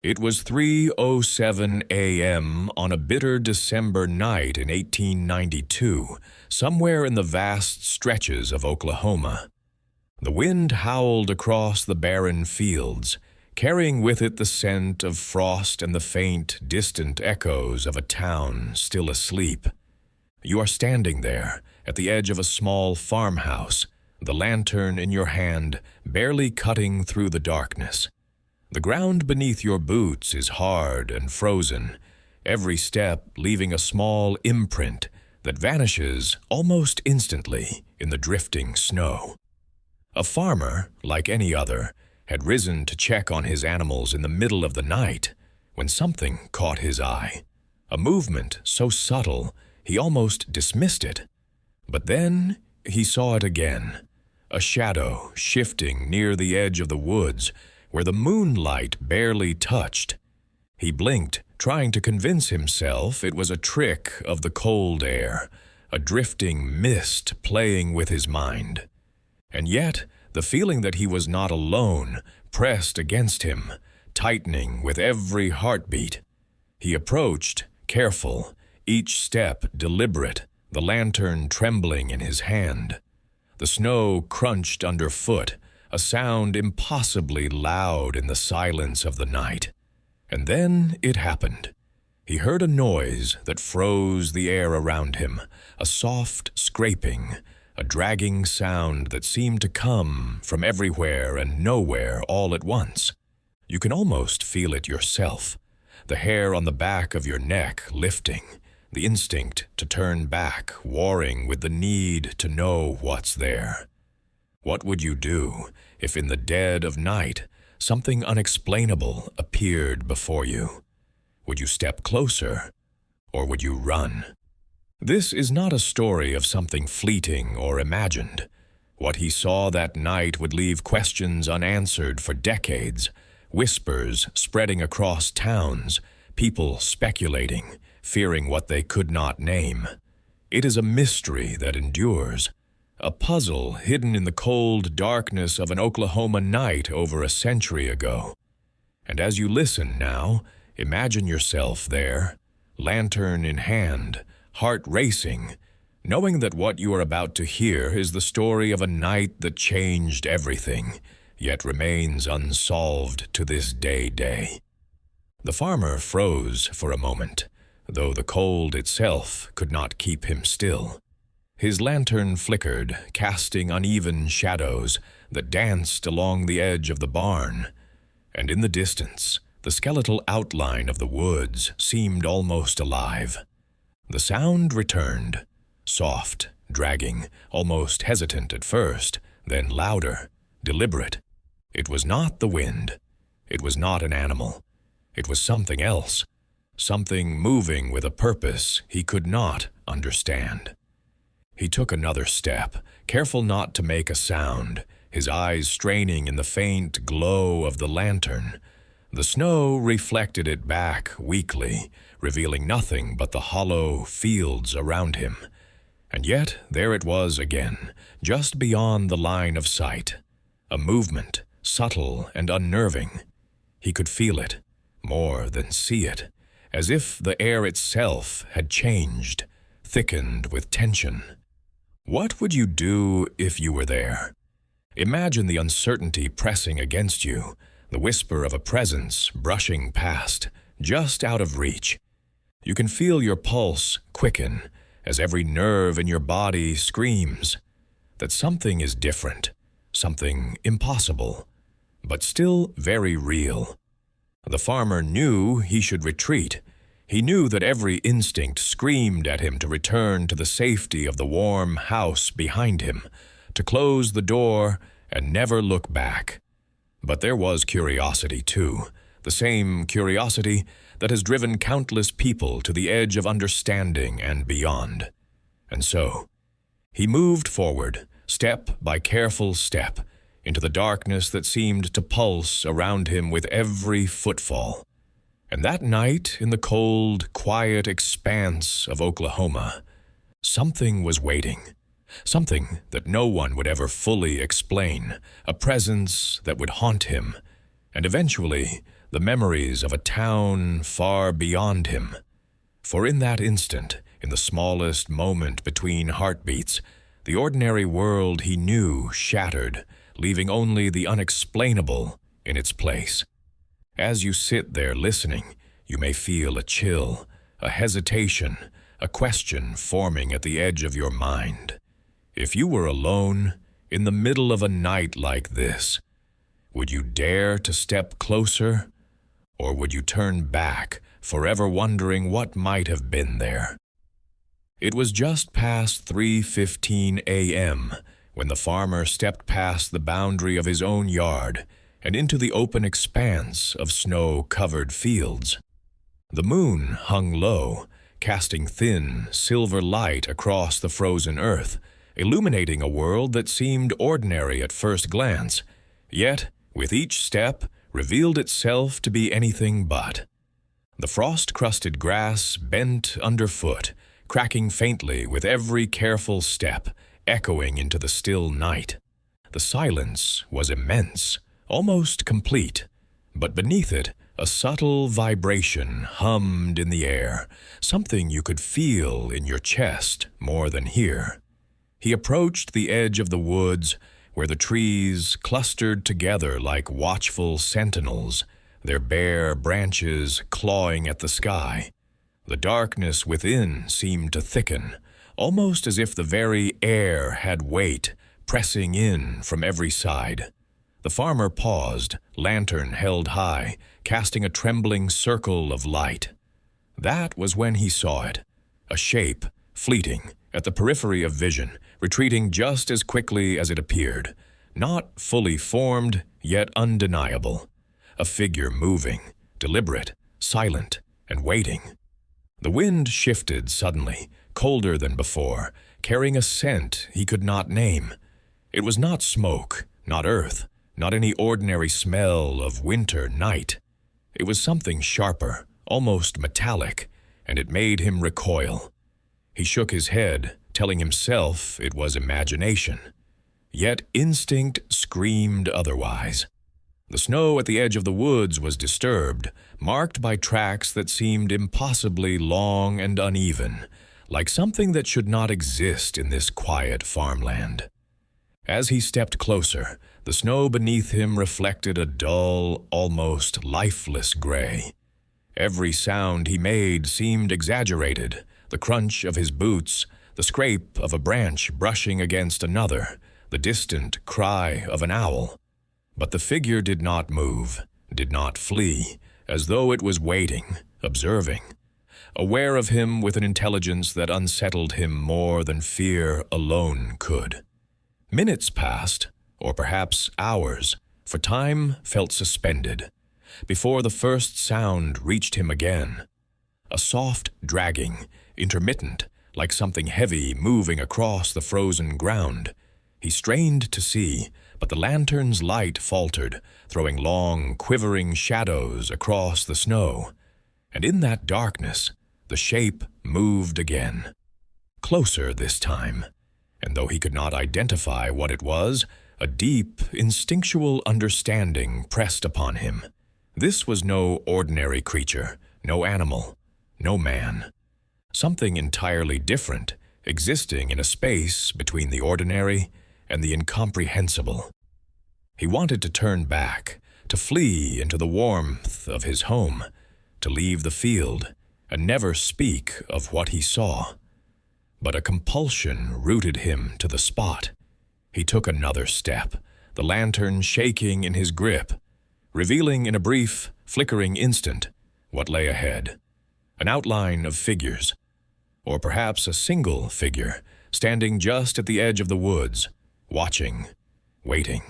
It was 3:07 a.m. on a bitter December night in 1892, somewhere in the vast stretches of Oklahoma. The wind howled across the barren fields, carrying with it the scent of frost and the faint, distant echoes of a town still asleep. You are standing there, at the edge of a small farmhouse, the lantern in your hand, barely cutting through the darkness. The ground beneath your boots is hard and frozen, every step leaving a small imprint that vanishes almost instantly in the drifting snow. A farmer, like any other, had risen to check on his animals in the middle of the night when something caught his eye, a movement so subtle he almost dismissed it. But then he saw it again, a shadow shifting near the edge of the woods where the moonlight barely touched. He blinked, trying to convince himself it was a trick of the cold air, a drifting mist playing with his mind. And yet, the feeling that he was not alone pressed against him, tightening with every heartbeat. He approached, careful, each step deliberate, the lantern trembling in his hand. The snow crunched underfoot, a sound impossibly loud in the silence of the night. And then it happened. He heard a noise that froze the air around him, a soft scraping, a dragging sound that seemed to come from everywhere and nowhere all at once. You can almost feel it yourself, the hair on the back of your neck lifting, the instinct to turn back, warring with the need to know what's there. What would you do if in the dead of night something unexplainable appeared before you? Would you step closer, or would you run? This is not a story of something fleeting or imagined. What he saw that night would leave questions unanswered for decades, whispers spreading across towns, people speculating, fearing what they could not name. It is a mystery that endures, a puzzle hidden in the cold darkness of an Oklahoma night over a century ago. And as you listen now, imagine yourself there, lantern in hand, heart racing, knowing that what you are about to hear is the story of a night that changed everything, yet remains unsolved to this day. The farmer froze for a moment, though the cold itself could not keep him still. His lantern flickered, casting uneven shadows that danced along the edge of the barn, and in the distance, the skeletal outline of the woods seemed almost alive. The sound returned, soft, dragging, almost hesitant at first, then louder, deliberate. It was not the wind. It was not an animal. It was something else, something moving with a purpose he could not understand. He took another step, careful not to make a sound, his eyes straining in the faint glow of the lantern. The snow reflected it back weakly, revealing nothing but the hollow fields around him. And yet there it was again, just beyond the line of sight. A movement, subtle and unnerving. He could feel it, more than see it, as if the air itself had changed, thickened with tension. What would you do if you were there? Imagine the uncertainty pressing against you, the whisper of a presence brushing past, just out of reach. You can feel your pulse quicken as every nerve in your body screams that something is different, something impossible, but still very real. The farmer knew he should retreat. He knew that every instinct screamed at him to return to the safety of the warm house behind him, to close the door and never look back. But there was curiosity too, the same curiosity that has driven countless people to the edge of understanding and beyond. And so, he moved forward, step by careful step, into the darkness that seemed to pulse around him with every footfall. And that night, in the cold, quiet expanse of Oklahoma, something was waiting, something that no one would ever fully explain, a presence that would haunt him, and eventually the memories of a town far beyond him. For in that instant, in the smallest moment between heartbeats, the ordinary world he knew shattered, leaving only the unexplainable in its place. As you sit there listening, you may feel a chill, a hesitation, a question forming at the edge of your mind. If you were alone, in the middle of a night like this, would you dare to step closer, or would you turn back, forever wondering what might have been there? It was just past 3:15 a.m. when the farmer stepped past the boundary of his own yard and into the open expanse of snow-covered fields. The moon hung low, casting thin, silver light across the frozen earth, illuminating a world that seemed ordinary at first glance, yet, with each step, revealed itself to be anything but. The frost-crusted grass bent underfoot, cracking faintly with every careful step, echoing into the still night. The silence was immense, almost complete, but beneath it, a subtle vibration hummed in the air, something you could feel in your chest more than hear. He approached the edge of the woods, where the trees clustered together like watchful sentinels, their bare branches clawing at the sky. The darkness within seemed to thicken, almost as if the very air had weight, pressing in from every side. The farmer paused, lantern held high, casting a trembling circle of light. That was when he saw it, a shape, fleeting, at the periphery of vision, retreating just as quickly as it appeared, not fully formed, yet undeniable. A figure moving, deliberate, silent, and waiting. The wind shifted suddenly, colder than before, carrying a scent he could not name. It was not smoke, not earth, not any ordinary smell of winter night. It was something sharper, almost metallic, and it made him recoil. He shook his head, telling himself it was imagination. Yet instinct screamed otherwise. The snow at the edge of the woods was disturbed, marked by tracks that seemed impossibly long and uneven, like something that should not exist in this quiet farmland. As he stepped closer, the snow beneath him reflected a dull, almost lifeless gray. Every sound he made seemed exaggerated, the crunch of his boots, the scrape of a branch brushing against another, the distant cry of an owl. But the figure did not move, did not flee, as though it was waiting, observing, aware of him with an intelligence that unsettled him more than fear alone could. Minutes passed, or perhaps hours, for time felt suspended, before the first sound reached him again. A soft dragging, intermittent, like something heavy moving across the frozen ground. He strained to see, but the lantern's light faltered, throwing long, quivering shadows across the snow. And in that darkness, the shape moved again. Closer this time, and though he could not identify what it was, a deep, instinctual understanding pressed upon him. This was no ordinary creature, no animal, no man. Something entirely different, existing in a space between the ordinary and the incomprehensible. He wanted to turn back, to flee into the warmth of his home, to leave the field, and never speak of what he saw. But a compulsion rooted him to the spot. He took another step, the lantern shaking in his grip, revealing in a brief, flickering instant what lay ahead. An outline of figures, or perhaps a single figure, standing just at the edge of the woods, watching, waiting.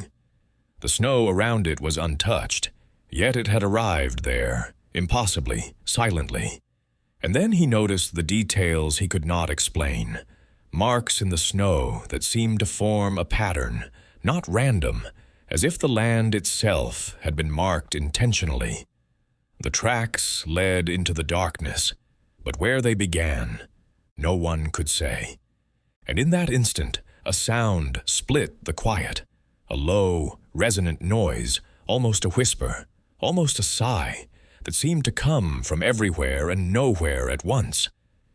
The snow around it was untouched, yet it had arrived there, impossibly, silently. And then he noticed the details he could not explain, marks in the snow that seemed to form a pattern, not random, as if the land itself had been marked intentionally. The tracks led into the darkness, but where they began, no one could say. And in that instant, a sound split the quiet, a low, resonant noise, almost a whisper, almost a sigh that seemed to come from everywhere and nowhere at once.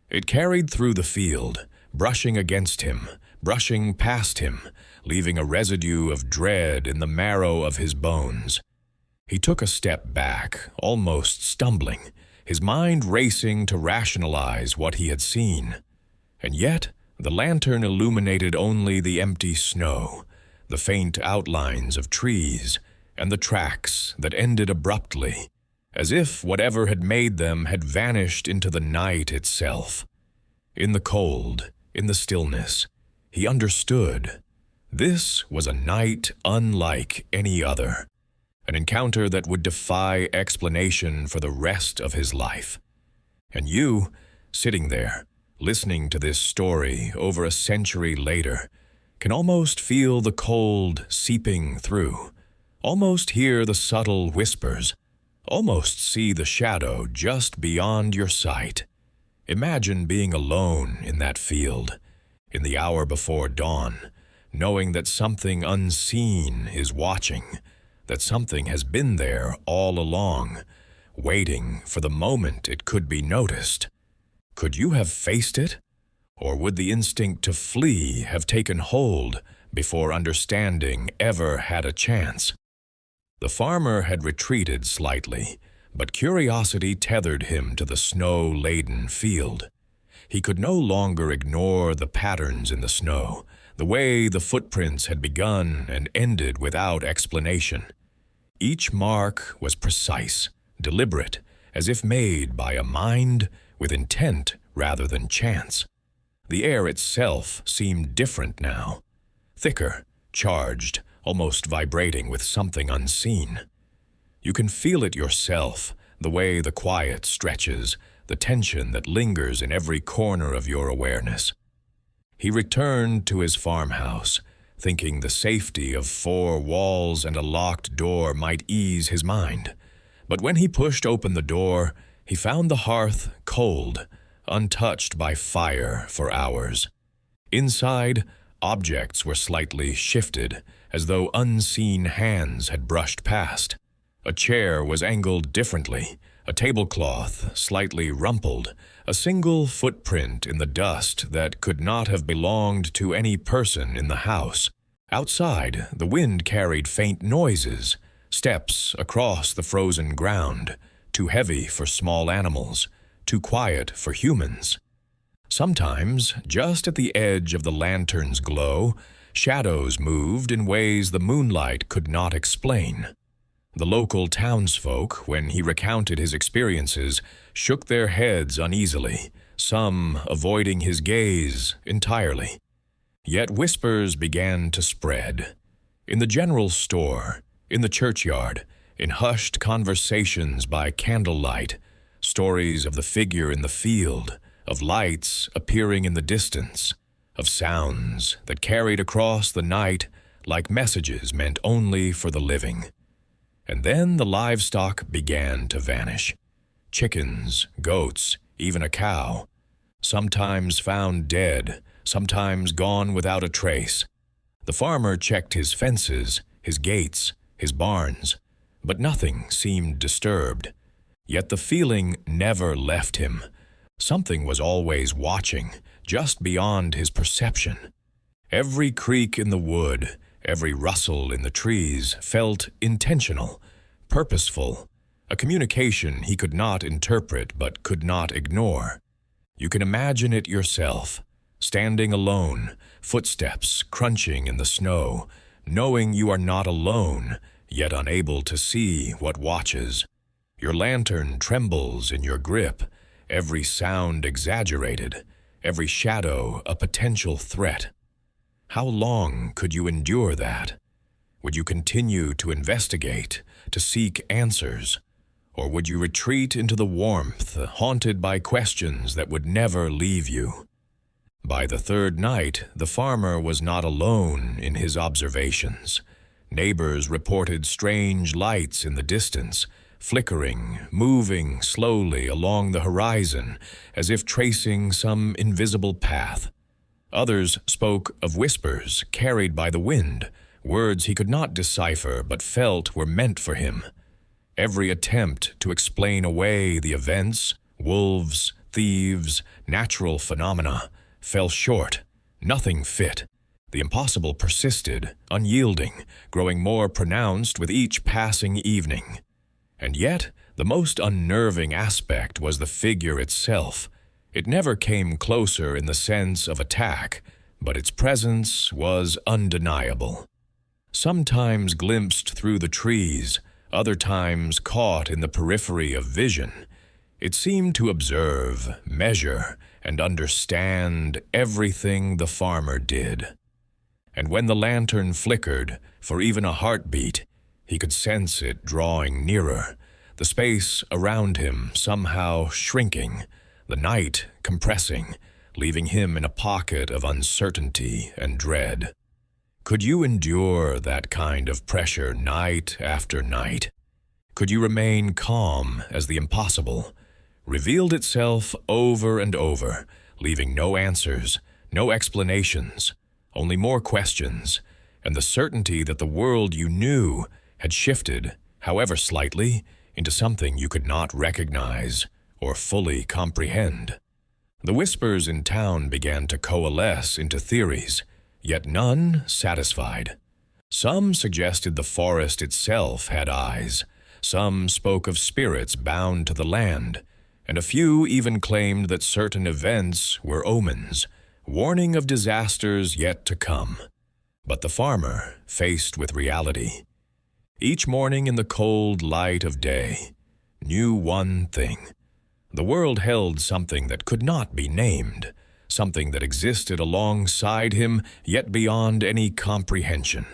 It carried through the field, brushing against him, brushing past him, leaving a residue of dread in the marrow of his bones. He took a step back, almost stumbling, his mind racing to rationalize what he had seen. And yet, the lantern illuminated only the empty snow, the faint outlines of trees, and the tracks that ended abruptly, as if whatever had made them had vanished into the night itself. In the cold, in the stillness, he understood. This was a night unlike any other, an encounter that would defy explanation for the rest of his life. And you, sitting there, listening to this story over a century later, can almost feel the cold seeping through, almost hear the subtle whispers, almost see the shadow just beyond your sight. Imagine being alone in that field, in the hour before dawn, knowing that something unseen is watching, that something has been there all along, waiting for the moment it could be noticed. Could you have faced it? Or would the instinct to flee have taken hold before understanding ever had a chance? The farmer had retreated slightly, but curiosity tethered him to the snow-laden field. He could no longer ignore the patterns in the snow, the way the footprints had begun and ended without explanation. Each mark was precise, deliberate, as if made by a mind with intent rather than chance. The air itself seemed different now, thicker, charged, almost vibrating with something unseen. You can feel it yourself, the way the quiet stretches, the tension that lingers in every corner of your awareness. He returned to his farmhouse, thinking the safety of 4 walls and a locked door might ease his mind. But when he pushed open the door, he found the hearth cold, untouched by fire for hours. Inside, objects were slightly shifted, as though unseen hands had brushed past. A chair was angled differently, a tablecloth slightly rumpled, a single footprint in the dust that could not have belonged to any person in the house. Outside, the wind carried faint noises, steps across the frozen ground, too heavy for small animals, too quiet for humans. Sometimes, just at the edge of the lantern's glow, shadows moved in ways the moonlight could not explain. The local townsfolk, when he recounted his experiences, shook their heads uneasily, some avoiding his gaze entirely. Yet whispers began to spread. In the general store, in the churchyard, in hushed conversations by candlelight, stories of the figure in the field, of lights appearing in the distance, of sounds that carried across the night like messages meant only for the living. And then the livestock began to vanish. Chickens, goats, even a cow, sometimes found dead, sometimes gone without a trace. The farmer checked his fences, his gates, his barns, but nothing seemed disturbed. Yet the feeling never left him. Something was always watching, just beyond his perception. Every creak in the wood, every rustle in the trees felt intentional, purposeful, a communication he could not interpret but could not ignore. You can imagine it yourself, standing alone, footsteps crunching in the snow, knowing you are not alone, yet unable to see what watches. Your lantern trembles in your grip, every sound exaggerated, every shadow a potential threat. How long could you endure that? Would you continue to investigate, to seek answers? Or would you retreat into the warmth, haunted by questions that would never leave you? By the third night, the farmer was not alone in his observations. Neighbors reported strange lights in the distance, flickering, moving slowly along the horizon, as if tracing some invisible path. Others spoke of whispers carried by the wind, words he could not decipher but felt were meant for him. Every attempt to explain away the events, wolves, thieves, natural phenomena, fell short. Nothing fit. The impossible persisted, unyielding, growing more pronounced with each passing evening. And yet, the most unnerving aspect was the figure itself. It never came closer in the sense of attack, but its presence was undeniable. Sometimes glimpsed through the trees, other times caught in the periphery of vision, it seemed to observe, measure, and understand everything the farmer did. And when the lantern flickered, for even a heartbeat, he could sense it drawing nearer, the space around him somehow shrinking, the night compressing, leaving him in a pocket of uncertainty and dread. Could you endure that kind of pressure night after night? Could you remain calm as the impossible revealed itself over and over, leaving no answers, no explanations, only more questions, and the certainty that the world you knew had shifted, however slightly, into something you could not recognize or fully comprehend? The whispers in town began to coalesce into theories, yet none satisfied. Some suggested the forest itself had eyes, some spoke of spirits bound to the land, and a few even claimed that certain events were omens, warning of disasters yet to come. But the farmer, faced with reality, each morning in the cold light of day, knew one thing. The world held something that could not be named, something that existed alongside him, yet beyond any comprehension.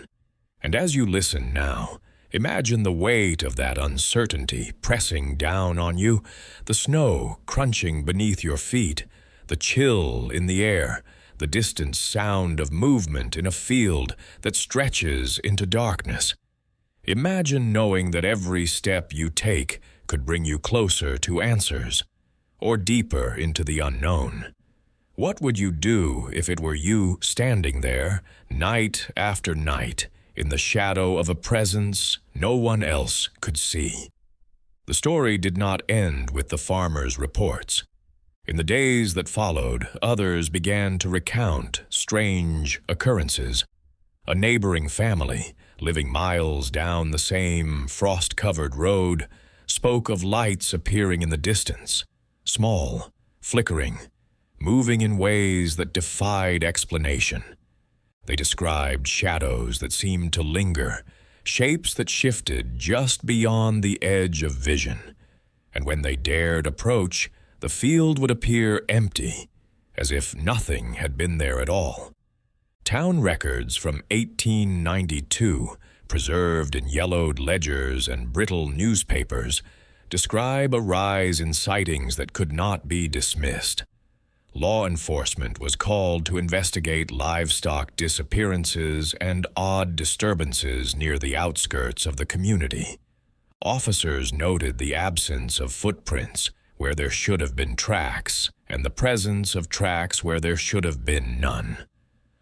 And as you listen now, imagine the weight of that uncertainty pressing down on you, the snow crunching beneath your feet, the chill in the air, the distant sound of movement in a field that stretches into darkness. Imagine knowing that every step you take could bring you closer to answers, or deeper into the unknown. What would you do if it were you standing there, night after night, in the shadow of a presence no one else could see? The story did not end with the farmer's reports. In the days that followed, others began to recount strange occurrences. A neighboring family, living miles down the same frost-covered road, spoke of lights appearing in the distance, small, flickering, moving in ways that defied explanation. They described shadows that seemed to linger, shapes that shifted just beyond the edge of vision. And when they dared approach, the field would appear empty, as if nothing had been there at all. Town records from 1892, preserved in yellowed ledgers and brittle newspapers, describe a rise in sightings that could not be dismissed. Law enforcement was called to investigate livestock disappearances and odd disturbances near the outskirts of the community. Officers noted the absence of footprints where there should have been tracks, and the presence of tracks where there should have been none.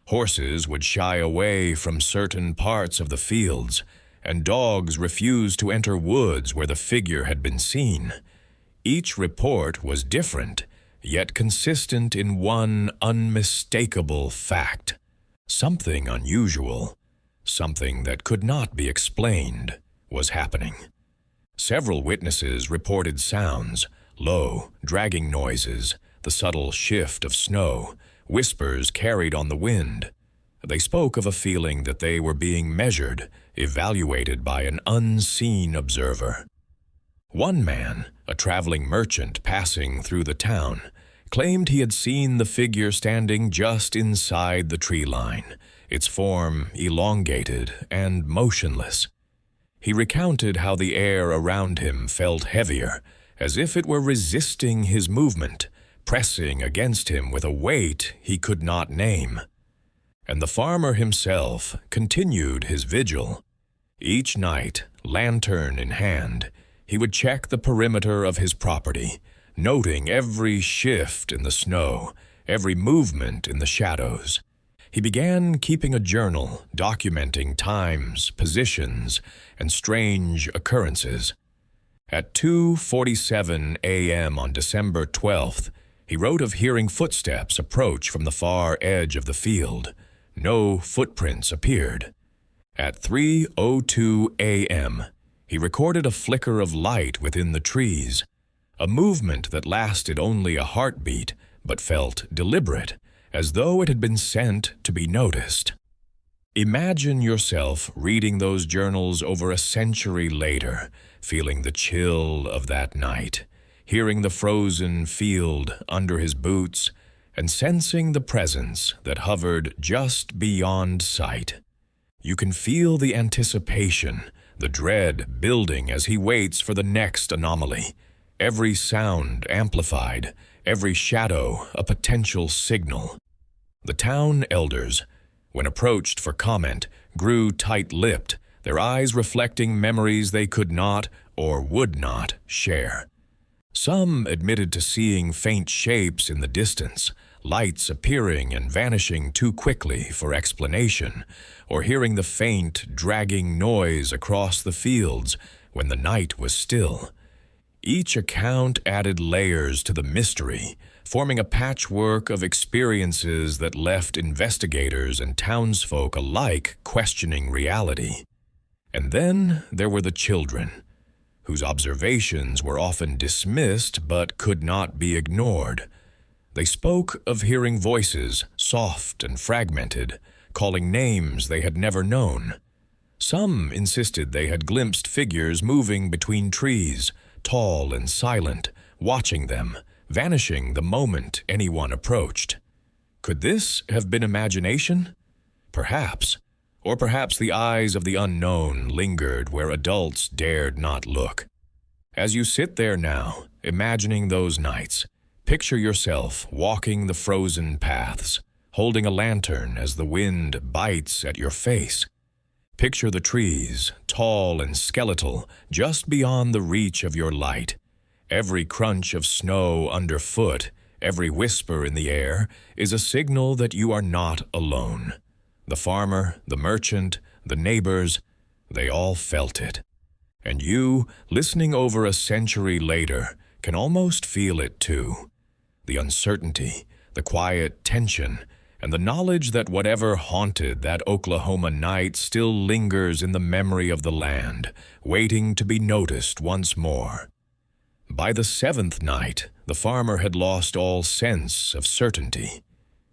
Horses would shy away from certain parts of the fields, and dogs refused to enter woods where the figure had been seen. Each report was different, yet consistent in one unmistakable fact. Something unusual, something that could not be explained, was happening. Several witnesses reported sounds, low, dragging noises, the subtle shift of snow, whispers carried on the wind. They spoke of a feeling that they were being measured, evaluated by an unseen observer. One man, a traveling merchant passing through the town, claimed he had seen the figure standing just inside the tree line, its form elongated and motionless. He recounted how the air around him felt heavier, as if it were resisting his movement, pressing against him with a weight he could not name. And the farmer himself continued his vigil. Each night, lantern in hand, he would check the perimeter of his property, noting every shift in the snow, every movement in the shadows. He began keeping a journal, documenting times, positions, and strange occurrences. At 2:47 a.m. on December 12th, he wrote of hearing footsteps approach from the far edge of the field. No footprints appeared. At 3:02 a.m., he recorded a flicker of light within the trees, a movement that lasted only a heartbeat but felt deliberate, as though it had been sent to be noticed. Imagine yourself reading those journals over a century later, feeling the chill of that night, hearing the frozen field under his boots, and sensing the presence that hovered just beyond sight. You can feel the anticipation, the dread building as he waits for the next anomaly, every sound amplified, every shadow a potential signal. The town elders, when approached for comment, grew tight-lipped, their eyes reflecting memories they could not or would not share. Some admitted to seeing faint shapes in the distance, lights appearing and vanishing too quickly for explanation, or hearing the faint, dragging noise across the fields when the night was still. Each account added layers to the mystery, forming a patchwork of experiences that left investigators and townsfolk alike questioning reality. And then there were the children, whose observations were often dismissed but could not be ignored. They spoke of hearing voices, soft and fragmented, calling names they had never known. Some insisted they had glimpsed figures moving between trees, tall and silent, watching them, vanishing the moment anyone approached. Could this have been imagination? Perhaps. Or perhaps the eyes of the unknown lingered where adults dared not look. As you sit there now, imagining those nights, picture yourself walking the frozen paths, holding a lantern as the wind bites at your face. Picture the trees, tall and skeletal, just beyond the reach of your light. Every crunch of snow underfoot, every whisper in the air, is a signal that you are not alone. The farmer, the merchant, the neighbors, they all felt it. And you, listening over a century later, can almost feel it too. The uncertainty, the quiet tension, and the knowledge that whatever haunted that Oklahoma night still lingers in the memory of the land, waiting to be noticed once more. By the seventh night, the farmer had lost all sense of certainty.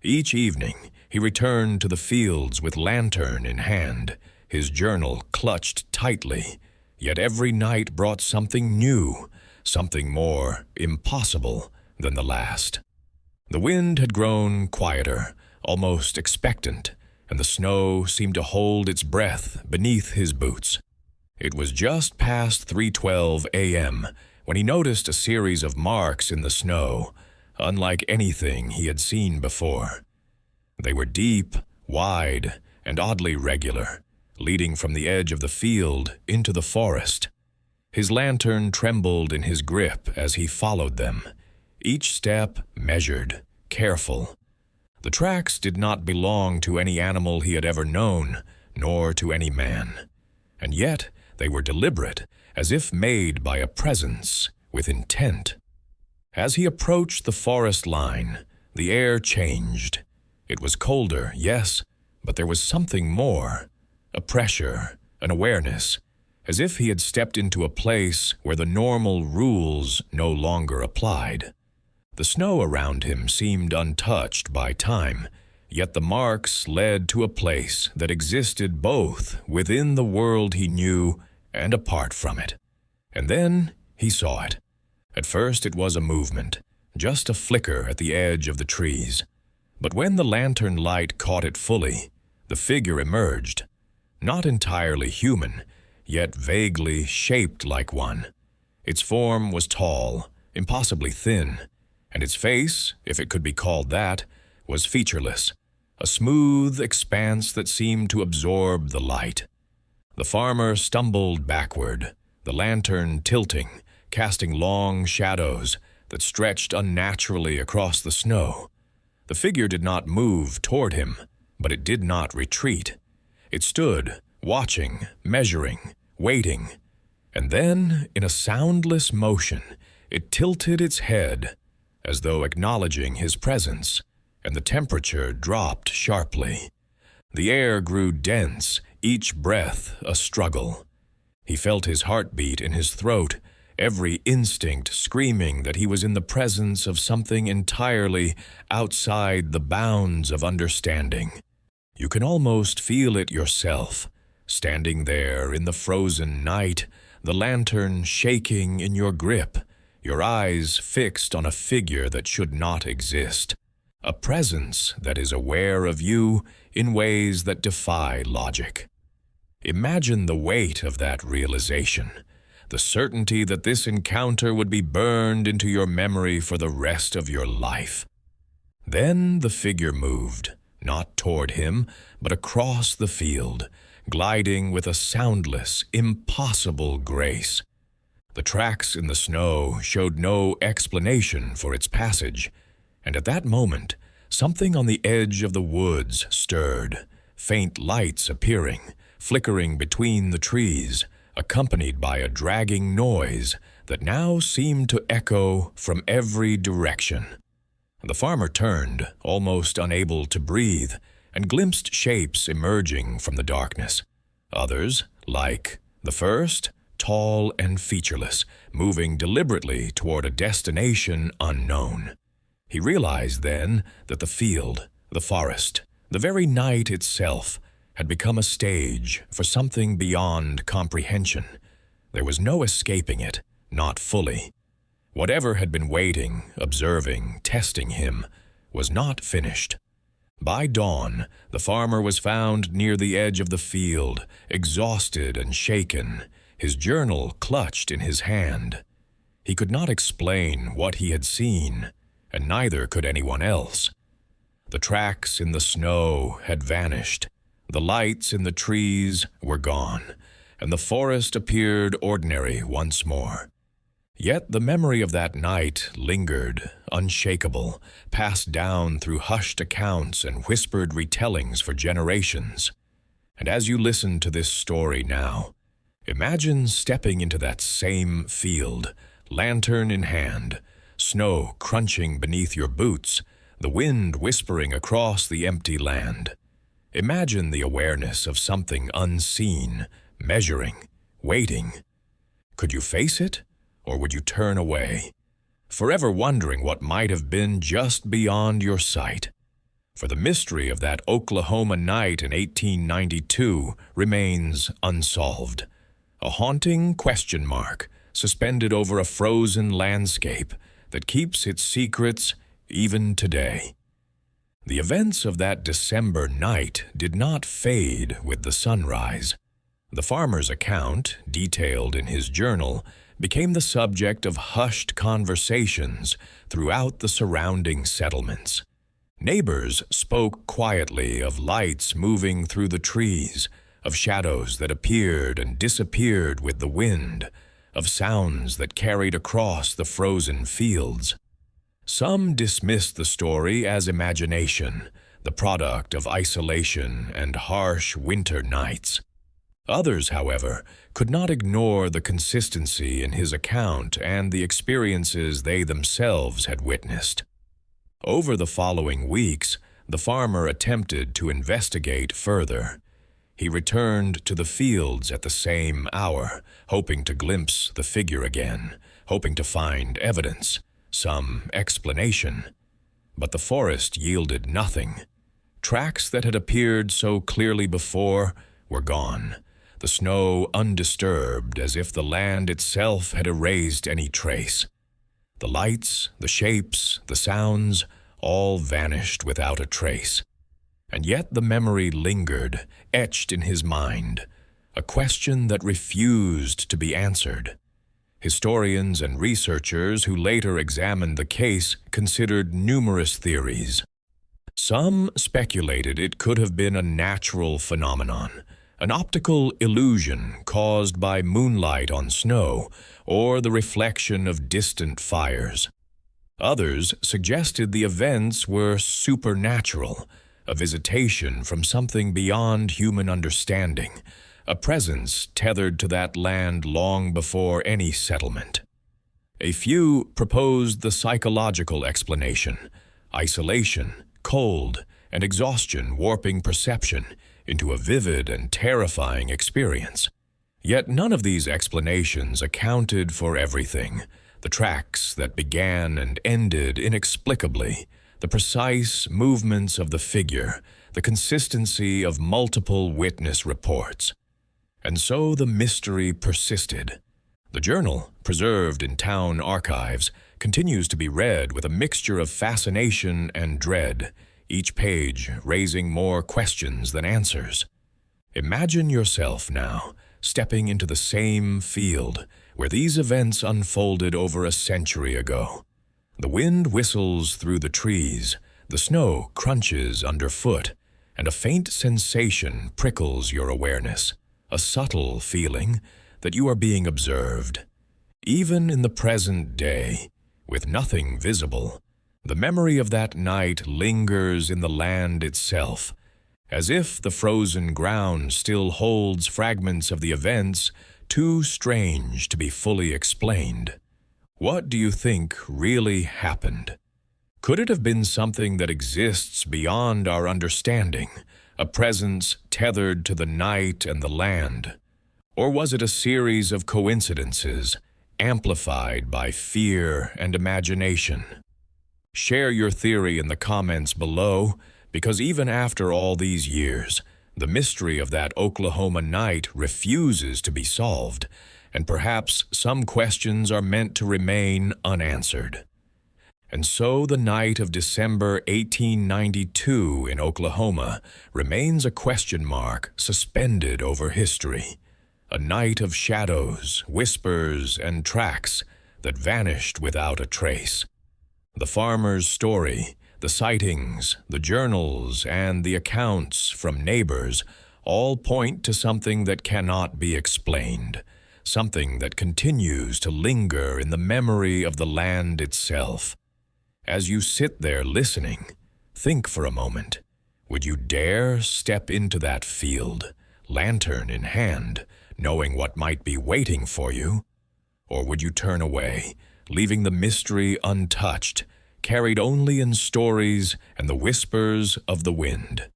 Each evening, he returned to the fields with lantern in hand, his journal clutched tightly, yet every night brought something new, something more impossible than the last. The wind had grown quieter, almost expectant, and the snow seemed to hold its breath beneath his boots. It was just past 3:12 a.m. when he noticed a series of marks in the snow, unlike anything he had seen before. They were deep, wide, and oddly regular, leading from the edge of the field into the forest. His lantern trembled in his grip as he followed them, each step measured, careful. The tracks did not belong to any animal he had ever known, nor to any man. And yet they were deliberate, as if made by a presence with intent. As he approached the forest line, the air changed. It was colder, yes, but there was something more, a pressure, an awareness, as if he had stepped into a place where the normal rules no longer applied. The snow around him seemed untouched by time, yet the marks led to a place that existed both within the world he knew and apart from it. And then he saw it. At first it was a movement, just a flicker at the edge of the trees. But when the lantern light caught it fully, the figure emerged, not entirely human, yet vaguely shaped like one. Its form was tall, impossibly thin, and its face, if it could be called that, was featureless, a smooth expanse that seemed to absorb the light. The farmer stumbled backward, the lantern tilting, casting long shadows that stretched unnaturally across the snow. The figure did not move toward him, but it did not retreat. It stood, watching, measuring, waiting, And then, in a soundless motion, it tilted its head, as though acknowledging his presence, and the temperature dropped sharply. The air grew dense, each breath a struggle. He felt his heartbeat in his throat, every instinct screaming that he was in the presence of something entirely outside the bounds of understanding. You can almost feel it yourself, standing there in the frozen night, the lantern shaking in your grip, your eyes fixed on a figure that should not exist, a presence that is aware of you in ways that defy logic. Imagine the weight of that realization, the certainty that this encounter would be burned into your memory for the rest of your life. Then the figure moved, not toward him, but across the field, gliding with a soundless, impossible grace. The tracks in the snow showed no explanation for its passage, and at that moment, something on the edge of the woods stirred, faint lights appearing, flickering between the trees, accompanied by a dragging noise that now seemed to echo from every direction. The farmer turned, almost unable to breathe, and glimpsed shapes emerging from the darkness. Others, like the first, tall and featureless, moving deliberately toward a destination unknown. He realized then that the field, the forest, the very night itself, had become a stage for something beyond comprehension. There was no escaping it, not fully. Whatever had been waiting, observing, testing him, was not finished. By dawn, the farmer was found near the edge of the field, exhausted and shaken, his journal clutched in his hand. He could not explain what he had seen, and neither could anyone else. The tracks in the snow had vanished, the lights in the trees were gone, and the forest appeared ordinary once more. Yet the memory of that night lingered, unshakable, passed down through hushed accounts and whispered retellings for generations. And as you listen to this story now, imagine stepping into that same field, lantern in hand, snow crunching beneath your boots, the wind whispering across the empty land. Imagine the awareness of something unseen, measuring, waiting. Could you face it? Or would you turn away, forever wondering what might have been just beyond your sight? For the mystery of that Oklahoma night in 1892 remains unsolved, a haunting question mark suspended over a frozen landscape that keeps its secrets even today. The events of that December night did not fade with the sunrise. The farmer's account, detailed in his journal, became the subject of hushed conversations throughout the surrounding settlements. Neighbors spoke quietly of lights moving through the trees, of shadows that appeared and disappeared with the wind, of sounds that carried across the frozen fields. Some dismissed the story as imagination, the product of isolation and harsh winter nights. Others, however, could not ignore the consistency in his account and the experiences they themselves had witnessed. Over the following weeks, the farmer attempted to investigate further. He returned to the fields at the same hour, hoping to glimpse the figure again, hoping to find evidence, some explanation. But the forest yielded nothing. Tracks that had appeared so clearly before were gone, the snow undisturbed as if the land itself had erased any trace. The lights, the shapes, the sounds, all vanished without a trace. And yet the memory lingered, etched in his mind, a question that refused to be answered. Historians and researchers who later examined the case considered numerous theories. Some speculated it could have been a natural phenomenon, an optical illusion caused by moonlight on snow or the reflection of distant fires. Others suggested the events were supernatural, a visitation from something beyond human understanding, a presence tethered to that land long before any settlement. A few proposed the psychological explanation: isolation, cold, and exhaustion warping perception into a vivid and terrifying experience. Yet none of these explanations accounted for everything: the tracks that began and ended inexplicably, the precise movements of the figure, the consistency of multiple witness reports. And so the mystery persisted. The journal, preserved in town archives, continues to be read with a mixture of fascination and dread, each page raising more questions than answers. Imagine yourself now, stepping into the same field where these events unfolded over a century ago. The wind whistles through the trees, the snow crunches underfoot, and a faint sensation prickles your awareness, a subtle feeling that you are being observed. Even in the present day, with nothing visible, the memory of that night lingers in the land itself, as if the frozen ground still holds fragments of the events too strange to be fully explained. What do you think really happened? Could it have been something that exists beyond our understanding, a presence tethered to the night and the land? Or was it a series of coincidences, amplified by fear and imagination? Share your theory in the comments below, because even after all these years, the mystery of that Oklahoma night refuses to be solved, and perhaps some questions are meant to remain unanswered. And so the night of December 1892 in Oklahoma remains a question mark suspended over history. A night of shadows, whispers, and tracks that vanished without a trace. The farmer's story, the sightings, the journals, and the accounts from neighbors all point to something that cannot be explained, something that continues to linger in the memory of the land itself. As you sit there listening, think for a moment. Would you dare step into that field, lantern in hand, knowing what might be waiting for you? Or would you turn away, leaving the mystery untouched, carried only in stories and the whispers of the wind?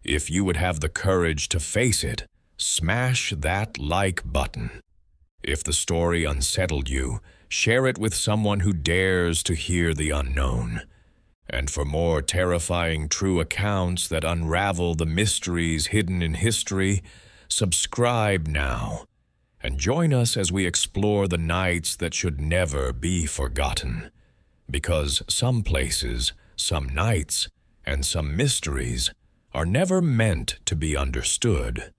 If you would have the courage to face it, smash that like button. If the story unsettled you, share it with someone who dares to hear the unknown. And for more terrifying true accounts that unravel the mysteries hidden in history, subscribe now and join us as we explore the nights that should never be forgotten. Because some places, some nights, and some mysteries are never meant to be understood.